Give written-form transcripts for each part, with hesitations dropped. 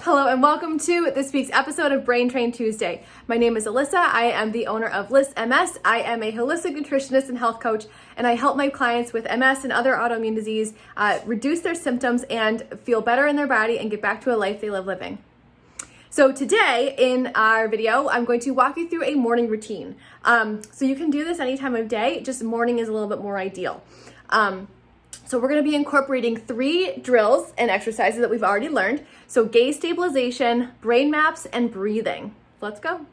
Hello and welcome to this week's episode of Brain Train Tuesday. My name is Alyssa. I am the owner of Liss MS. I am a holistic nutritionist and health coach, and I help my clients with MS and other autoimmune disease reduce their symptoms and feel better in their body and get back to a life they love living. So today in our video, I'm going to walk you through a morning routine. So you can do this any time of day, just morning is a little bit more ideal. So we're going to be incorporating 3 drills and exercises that we've already learned. So gaze stabilization, brain maps, and breathing. Let's go.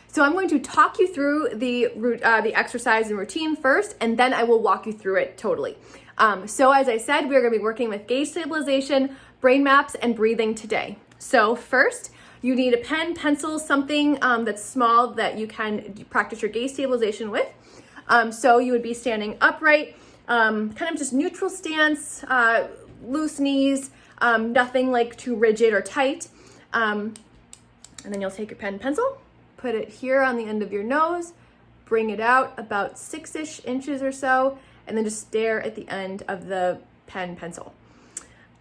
So I'm going to talk you through the exercise and routine first, and then I will walk you through it totally. So as I said, we're going to be working with gaze stabilization, brain maps, and breathing today. So first, you need a pen, pencil, something that's small that you can practice your gaze stabilization with. So you would be standing upright, kind of just neutral stance, loose knees, nothing like too rigid or tight. And then you'll take your pen and pencil, put it here on the end of your nose, bring it out about 6-ish inches or so, and then just stare at the end of the pen pencil.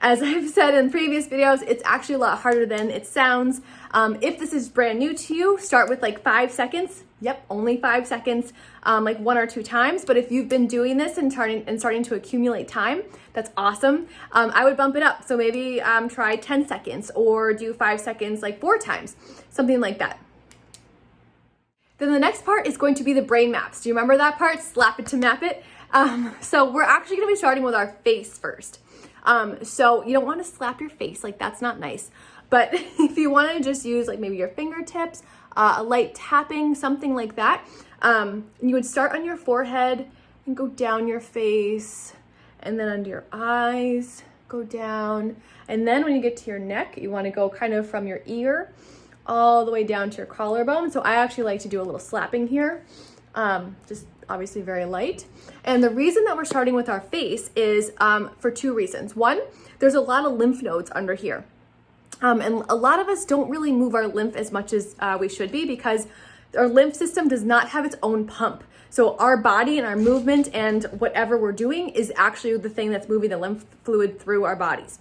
As I've said in previous videos, it's actually a lot harder than it sounds. If this is brand new to you, start with like 5 seconds. Yep, only 5 seconds, like 1 or 2 times. But if you've been doing this and starting to accumulate time, that's awesome. I would bump it up. So maybe try 10 seconds or do 5 seconds like 4 times, something like that. Then the next part is going to be the brain maps. Do you remember that part? Slap it to map it. So we're actually going to be starting with our face first. So you don't want to slap your face, like that's not nice. But if you want to just use like maybe your fingertips, a light tapping, something like that, you would start on your forehead and go down your face, and then under your eyes, go down. And then when you get to your neck, you want to go kind of from your ear all the way down to your collarbone. So I actually like to do a little slapping here, just obviously very light. And the reason that we're starting with our face is for 2 reasons. One, there's a lot of lymph nodes under here. And a lot of us don't really move our lymph as much as we should be because our lymph system does not have its own pump. So our body and our movement and whatever we're doing is actually the thing that's moving the lymph fluid through our bodies.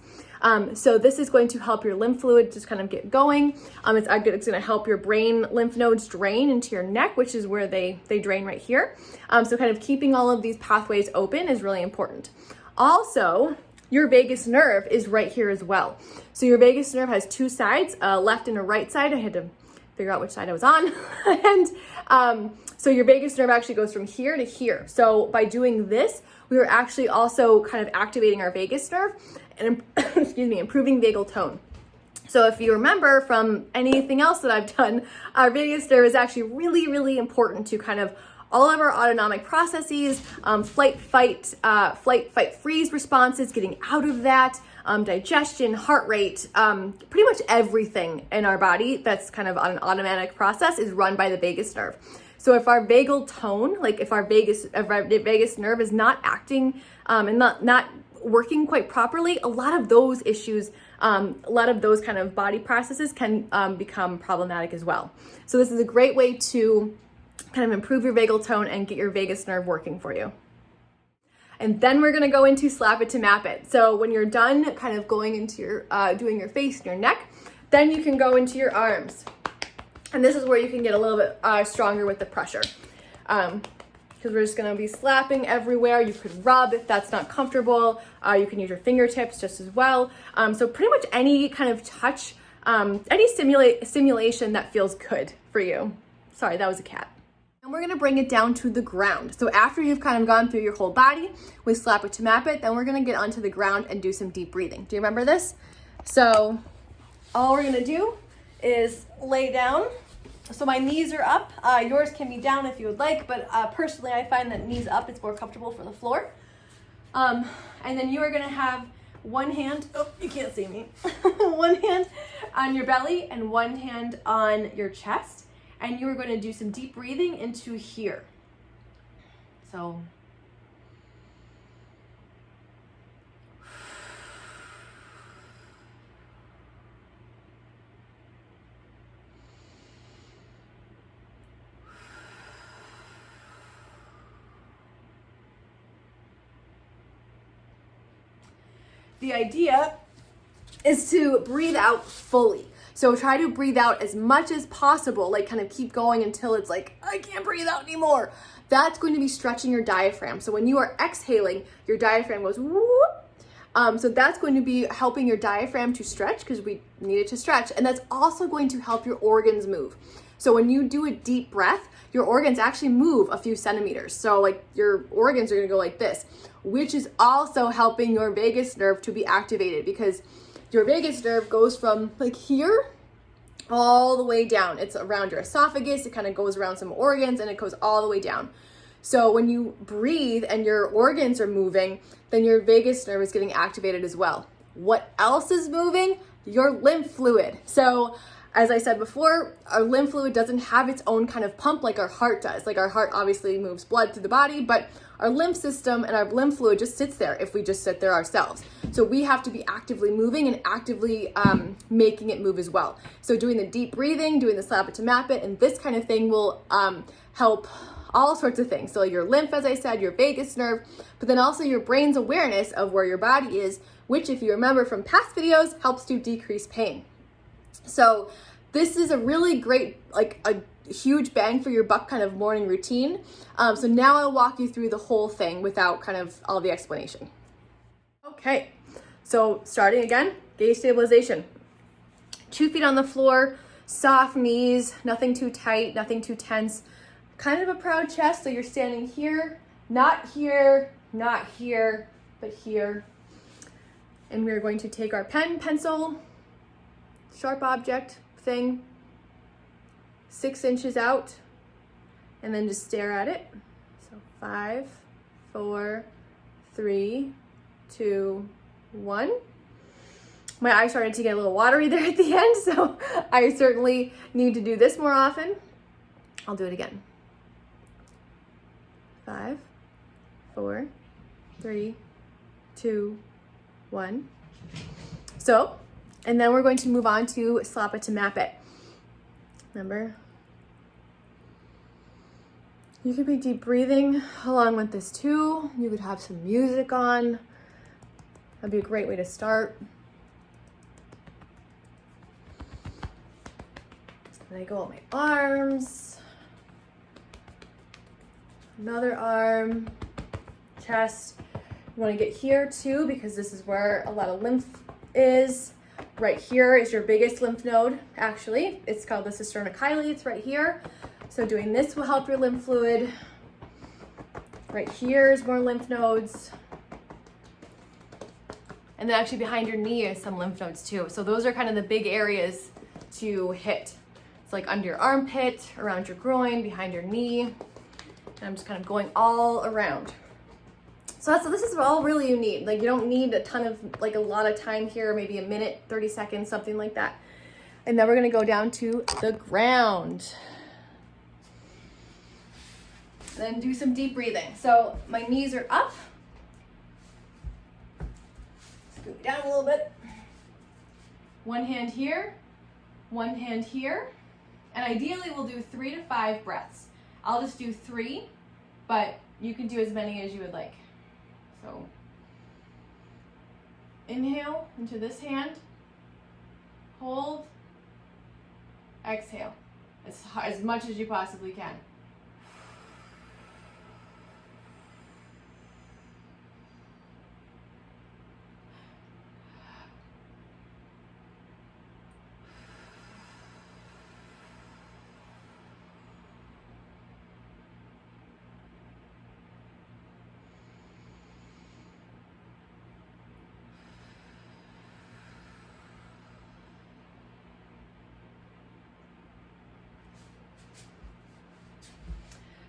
So this is going to help your lymph fluid just kind of get going. It's going to help your brain lymph nodes drain into your neck, which is where they drain right here. So kind of keeping all of these pathways open is really important. Also, your vagus nerve is right here as well. So your vagus nerve has 2 sides, a left and a right side. I had to figure out which side I was on. And so your vagus nerve actually goes from here to here. So by doing this, we are actually also kind of activating our vagus nerve and improving vagal tone. So if you remember from anything else that I've done, our vagus nerve is actually really, really important to kind of all of our autonomic processes, flight, fight, freeze responses, getting out of that, digestion, heart rate, pretty much everything in our body that's kind of on an automatic process is run by the vagus nerve. So if our vagal tone, like if our vagus nerve is not acting and not working quite properly, a lot of those issues, a lot of those kind of body processes can become problematic as well. So this is a great way to kind of improve your vagal tone and get your vagus nerve working for you. And then we're going to go into slap it to map it. So when you're done kind of going into your, doing your face and your neck, then you can go into your arms. And this is where you can get a little bit stronger with the pressure. Because we're just going to be slapping everywhere. You could rub if that's not comfortable. You can use your fingertips just as well. So pretty much any kind of touch, any stimulation that feels good for you. Sorry, that was a cat. And we're going to bring it down to the ground. So after you've kind of gone through your whole body, we slap it to map it, then we're going to get onto the ground and do some deep breathing. Do you remember this? So all we're going to do is lay down. So my knees are up. Yours can be down if you would like, but personally I find that knees up, it's more comfortable for the floor. And then you are going to have one hand, oh, you can't see me, one hand on your belly and one hand on your chest. And you are going to do some deep breathing into here. So the idea is to breathe out fully. So try to breathe out as much as possible, like kind of keep going until it's like, I can't breathe out anymore. That's going to be stretching your diaphragm. So when you are exhaling, your diaphragm goes whoop. So that's going to be helping your diaphragm to stretch because we need it to stretch. And that's also going to help your organs move. So when you do a deep breath, your organs actually move a few centimeters. So like your organs are gonna go like this, which is also helping your vagus nerve to be activated because your vagus nerve goes from like here all the way down. It's around your esophagus, it kind of goes around some organs and it goes all the way down. So when you breathe and your organs are moving, then your vagus nerve is getting activated as well. What else is moving? Your lymph fluid. So as I said before, our lymph fluid doesn't have its own kind of pump like our heart does. Like our heart obviously moves blood through the body, but our lymph system and our lymph fluid just sits there if we just sit there ourselves. So we have to be actively moving and actively making it move as well. So doing the deep breathing, doing the slap it to map it, and this kind of thing will help all sorts of things. So your lymph, as I said, your vagus nerve, but then also your brain's awareness of where your body is, which if you remember from past videos, helps to decrease pain. So this is a really great, like a huge bang for your buck kind of morning routine. So now I'll walk you through the whole thing without kind of all the explanation. Okay, so starting again, gaze stabilization. 2 feet on the floor, soft knees, nothing too tight, nothing too tense. Kind of a proud chest, so you're standing here, not here, not here, but here. And we're going to take our pen, pencil, sharp object thing, 6 inches out, and then just stare at it. So 5, 4, 3, 2, 1. My eyes started to get a little watery there at the end, so I certainly need to do this more often. I'll do it again. 5, 4, 3, 2, 1. So, and then we're going to move on to slap it to map it. Remember? You could be deep breathing along with this too. You could have some music on. That'd be a great way to start. And I go on my arms. Another arm, chest. You want to get here too because this is where a lot of lymph is. Right here is your biggest lymph node, actually. It's called the cisterna-chyli, it's right here. So doing this will help your lymph fluid. Right here is more lymph nodes. And then actually behind your knee is some lymph nodes too. So those are kind of the big areas to hit. It's like under your armpit, around your groin, behind your knee. And I'm just kind of going all around. So this is all really you need. Like you don't need a ton of, like a lot of time here, maybe a minute, 30 seconds, something like that. And then we're gonna go down to the ground. And then do some deep breathing. So my knees are up. Scoot down a little bit. One hand here, one hand here. And ideally we'll do 3 to 5 breaths. I'll just do 3, but you can do as many as you would like. So inhale into this hand, hold, exhale as much as you possibly can.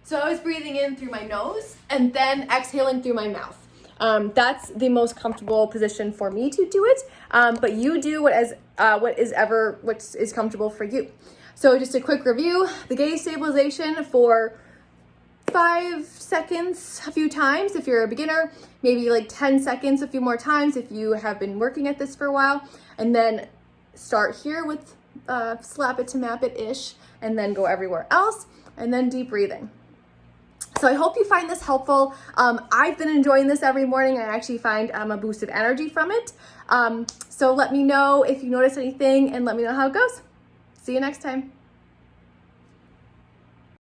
So I was breathing in through my nose and then exhaling through my mouth. That's the most comfortable position for me to do it, but you do what is comfortable for you. So just a quick review, the gaze stabilization for 5 seconds a few times if you're a beginner, maybe like 10 seconds a few more times if you have been working at this for a while, and then start here with slap it to map it-ish, and then go everywhere else, and then deep breathing. So I hope you find this helpful. I've been enjoying this every morning. I actually find a boost of energy from it. So let me know if you notice anything and let me know how it goes. See you next time.